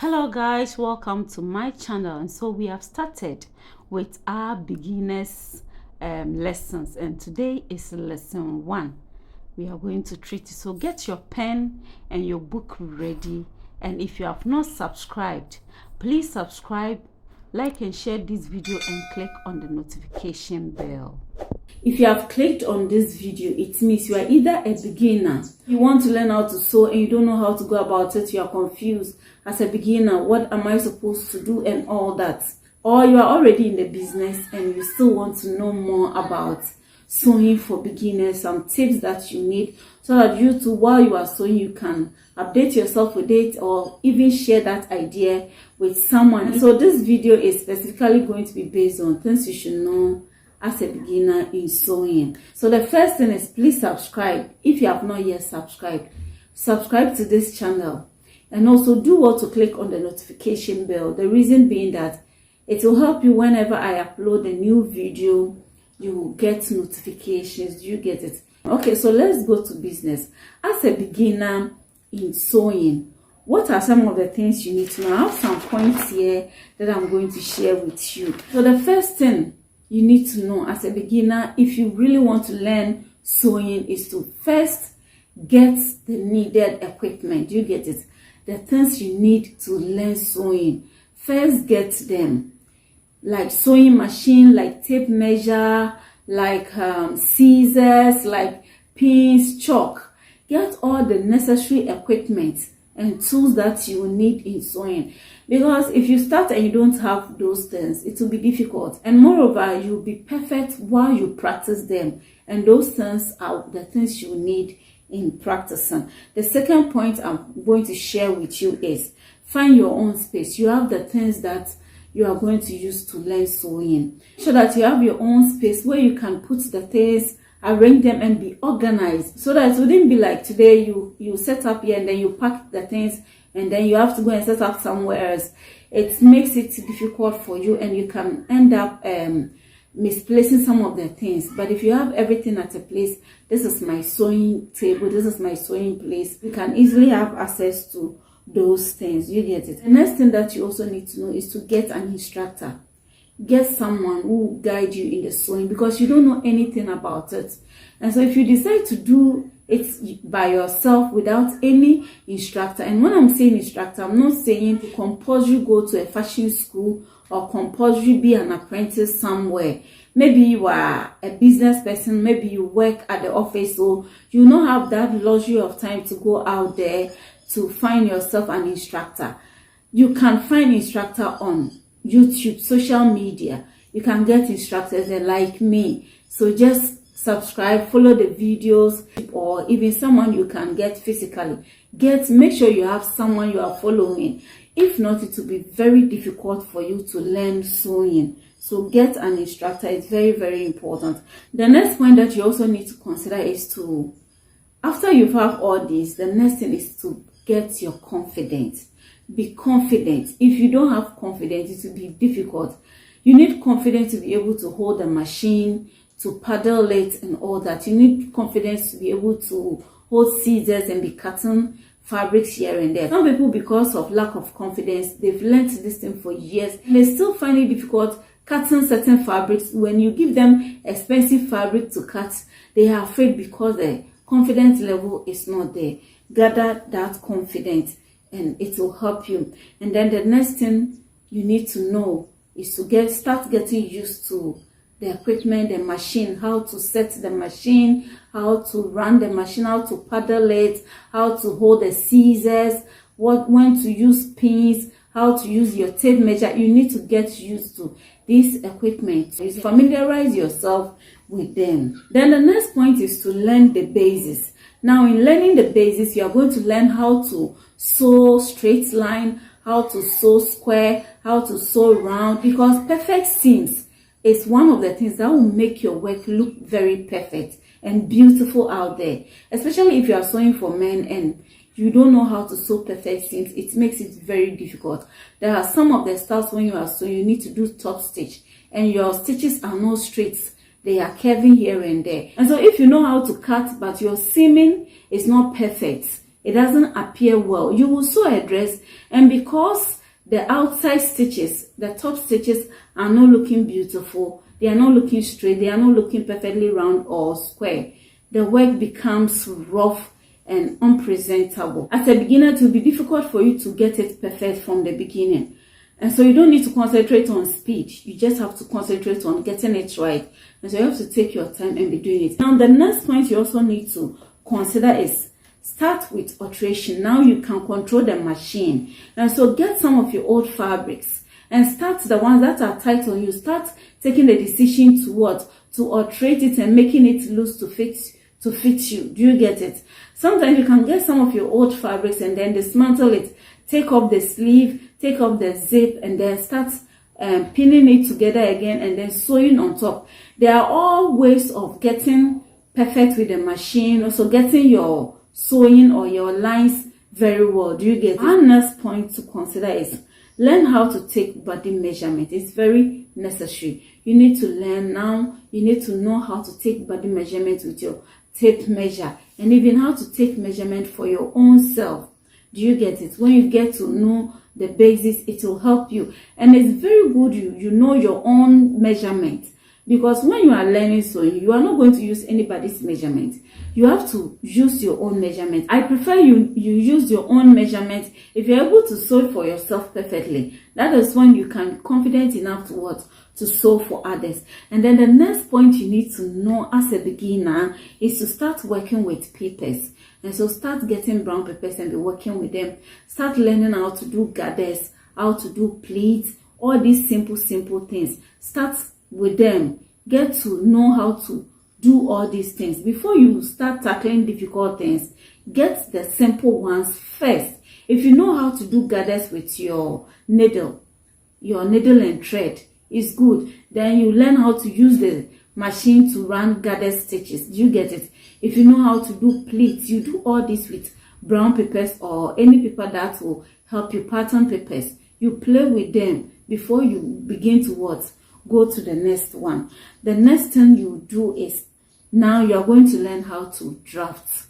Hello guys, welcome to my channel. And so we have started with our beginners lessons, and today is lesson 1. We are going to treat it, so get your pen and your book ready. And if you have not subscribed, please subscribe, like and share this video, and click on the notification bell. If you have clicked on this video, it means you are either a beginner, you want to learn how to sew and you don't know how to go about it, you are confused as a beginner, what am I supposed to do and all that, or you are already in the business and you still want to know more about sewing for beginners, some tips that you need so that you too, while you are sewing, you can update yourself with it or even share that idea with someone. So this video is specifically going to be based on things you should know as a beginner in sewing. So the first thing is, please subscribe. If you have not yet subscribed, subscribe to this channel, and also do well to click on the notification bell. The reason being that it will help you whenever I upload a new video, you will get notifications. You get it? Okay, so let's go to business. As a beginner in sewing, what are some of the things you need to know? I have some points here that I'm going to share with you. So the first thing you need to know as a beginner, if you really want to learn sewing, is to first get the needed equipment. You get it? The things you need to learn sewing, first get them. Like sewing machine, like tape measure, like scissors, like pins, chalk. Get all the necessary equipment and tools that you will need in sewing, because if you start and you don't have those things, it will be difficult, and moreover, you'll be perfect while you practice them, and those things are the things you need in practicing. The second point I'm going to share with you is find your own space. You have the things that you are going to use to learn sewing, so that you have your own space where you can put the things, arrange them and be organized, so that it wouldn't be like today you set up here and then you pack the things and then you have to go and set up somewhere else. It makes it difficult for you and you can end up misplacing some of the things. But if you have everything at a place, this is my sewing table, this is my sewing place, you can easily have access to those things. You get it? The next thing that you also need to know is to get an instructor. Get someone who will guide you in the sewing, because you don't know anything about it. And so if you decide to do it by yourself without any instructor, and when I'm saying instructor, I'm not saying to compulsory go to a fashion school or compulsory be an apprentice somewhere. Maybe you are a business person, maybe you work at the office, so you don't have that luxury of time to go out there to find yourself an instructor. You can find instructor on YouTube, social media. You can get instructors like me. So just subscribe, follow the videos, or even someone you can get physically. Make sure you have someone you are following. If not, it will be very difficult for you to learn sewing. So get an instructor. It's very, very important. The next point that you also need to consider is to, after you have all this, the next thing is to get your confidence. Be confident. If you don't have confidence, it will be difficult. You need confidence to be able to hold the machine, to paddle it and all that. You need confidence to be able to hold scissors and be cutting fabrics here and there. Some people, because of lack of confidence, they've learned this thing for years and they still find it difficult cutting certain fabrics. When you give them expensive fabric to cut, they are afraid because the confidence level is not there. Gather that confidence and it will help you. And then the next thing you need to know is to start getting used to the equipment, the machine, how to set the machine, how to run the machine, how to paddle it, how to hold the scissors, when to use pins, how to use your tape measure. You need to get used to this equipment. Familiarize yourself with them. Then the next point is to learn the basics. Now, in learning the basics, you are going to learn how to sew straight line, how to sew square, how to sew round, because perfect seams is one of the things that will make your work look very perfect and beautiful out there. Especially if you are sewing for men and you don't know how to sew perfect seams, it makes it very difficult. There are some of the styles when you are sewing, you need to do top stitch and your stitches are not straight. They are curving here and there. And so if you know how to cut but your seaming is not perfect, it doesn't appear well. You will sew a dress, and because the outside stitches, the top stitches are not looking beautiful, they are not looking straight, they are not looking perfectly round or square, the work becomes rough and unpresentable. As a beginner, it will be difficult for you to get it perfect from the beginning. And so you don't need to concentrate on speed. You just have to concentrate on getting it right. And so you have to take your time and be doing it. Now, the next point you also need to consider is start with alteration. Now you can control the machine. And so get some of your old fabrics and start the ones that are tight on you. Start taking the decision to what? To alterate it and making it loose to fit you. Do you get it? Sometimes you can get some of your old fabrics and then dismantle it. Take off the sleeve, take off the zip, and then start pinning it together again and then sewing on top. There are all ways of getting perfect with the machine, also getting your sewing or your lines very well. Do you get it? Our next point to consider is learn how to take body measurement. It's very necessary. You need to learn now. You need to know how to take body measurement with your tape measure, and even how to take measurement for your own self. Do you get it? When you get to know the basics, it will help you. And it's very good you know your own measurement, because when you are learning sewing, you are not going to use anybody's measurement. You have to use your own measurement. I prefer you use your own measurement. If you're able to sew it for yourself perfectly, that is when you can be confident enough to sew for others. And then the next point you need to know as a beginner is to start working with papers. And so start getting brown papers and be working with them. Start learning how to do gathers, how to do pleats, all these simple things. Start with them. Get to know how to do all these things. Before you start tackling difficult things, get the simple ones first. If you know how to do gathers with your needle and thread, is good. Then you learn how to use the machine to run gather stitches. Do you get it? If you know how to do pleats, you do all this with brown papers or any paper that will help you, pattern papers. You play with them before you begin to go to the next one. The next thing you do is, now you are going to learn how to draft.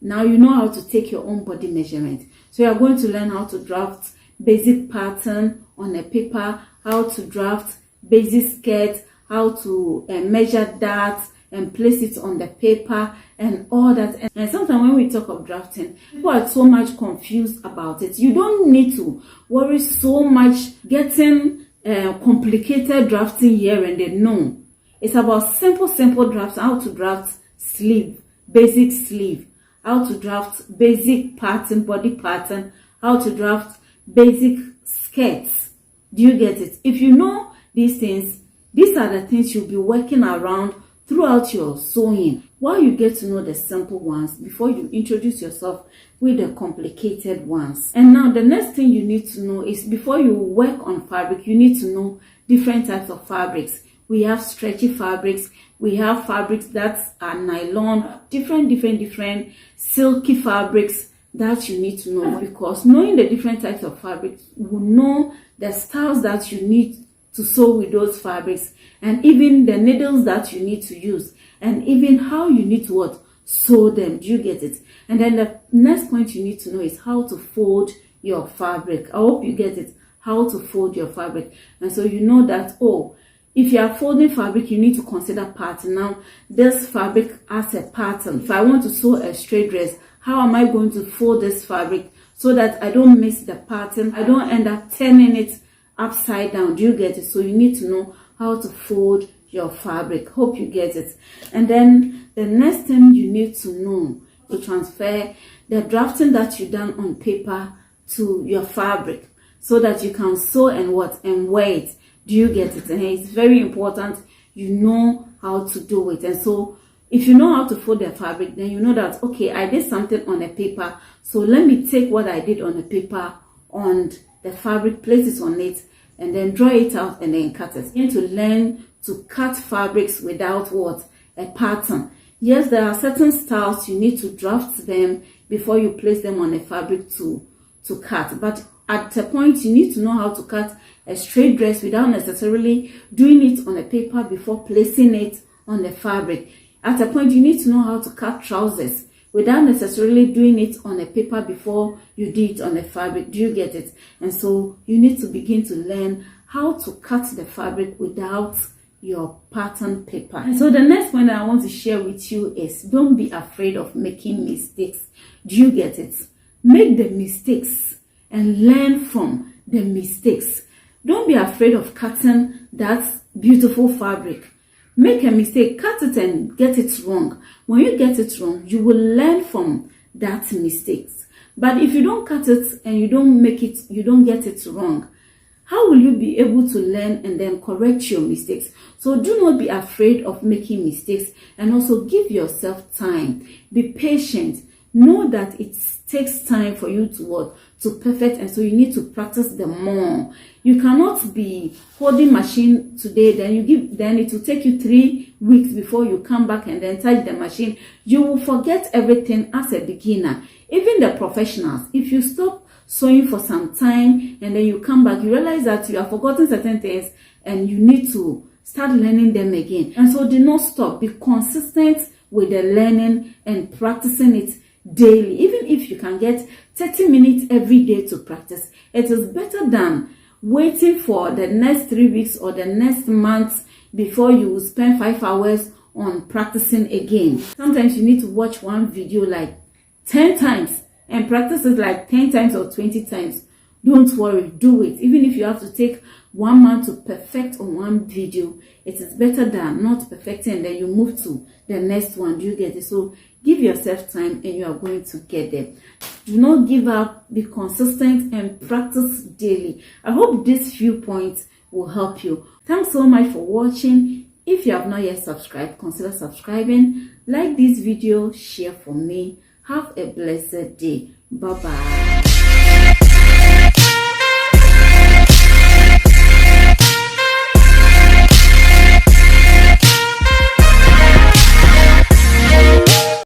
Now you know how to take your own body measurement. So you are going to learn how to draft basic pattern on a paper, how to draft basic skirt, how to measure that and place it on the paper and all that. And sometimes when we talk of drafting, people are so much confused about it. You don't need to worry so much getting complicated drafting here and there. No, it's about simple drafts. How to draft sleeve, basic sleeve, how to draft basic pattern, body pattern, how to draft basic skirts. Do you get it? If you know these things, these are the things you'll be working around throughout your sewing, while you get to know the simple ones before you introduce yourself with the complicated ones. And now the next thing you need to know is, before you work on fabric, you need to know different types of fabrics. We have stretchy fabrics, we have fabrics that are nylon, different silky fabrics that you need to know, because knowing the different types of fabrics, you will know the styles that you need to sew with those fabrics, and even the needles that you need to use, and even how you need to sew them. Do you get it? And then the next point you need to know is how to fold your fabric. I hope you get it. How to fold your fabric. And so you know that, oh, if you are folding fabric, you need to consider pattern. Now, this fabric as a pattern. If I want to sew a straight dress, how am I going to fold this fabric so that I don't miss the pattern? I don't end up turning it upside down. Do you get it? So you need to know how to fold your fabric. Hope you get it. And then the next thing you need to know to transfer the drafting that you done on paper to your fabric, so that you can sew and wear it. Do you get it? And it's very important you know how to do it. And so if you know how to fold the fabric, then you know that, okay, I did something on a paper, so let me take what I did on the paper on the fabric, place it on it, and then draw it out and then cut it. You need to learn to cut fabrics without a pattern. Yes, there are certain styles you need to draft them before you place them on a fabric to cut. But at a point, you need to know how to cut a straight dress without necessarily doing it on a paper before placing it on the fabric. At a point, you need to know how to cut trousers without necessarily doing it on a paper before you do it on a fabric. Do you get it? And so you need to begin to learn how to cut the fabric without your pattern paper. And so the next one that I want to share with you is, don't be afraid of making mistakes. Do you get it? Make the mistakes and learn from the mistakes. Don't be afraid of cutting that beautiful fabric. Make a mistake, cut it and get it wrong. When you get it wrong, you will learn from that mistake. But if you don't cut it and you don't get it wrong, how will you be able to learn and then correct your mistakes? So do not be afraid of making mistakes, and also give yourself time. Be patient. Know that it takes time for you to perfect, and so you need to practice them more. You cannot be holding machine today, then it will take you 3 weeks before you come back and then touch the machine. You will forget everything as a beginner. Even the professionals, if you stop sewing for some time and then you come back, you realize that you have forgotten certain things and you need to start learning them again. And so do not stop. Be consistent with the learning and practicing it daily. Even if you can get 30 minutes every day to practice, it is better than waiting for the next 3 weeks or the next month before you spend 5 hours on practicing again. Sometimes you need to watch one video like 10 times and practice it like 10 times or 20 times. Don't worry, do it. Even if you have to take 1 month to perfect on one video, it is better than not perfecting and then you move to the next one. Do you get it? So give yourself time and you are going to get there. Do not give up. Be consistent and practice daily. I hope these few points will help you. Thanks so much for watching. If you have not yet subscribed, consider subscribing. Like this video, share for me. Have a blessed day. Bye bye.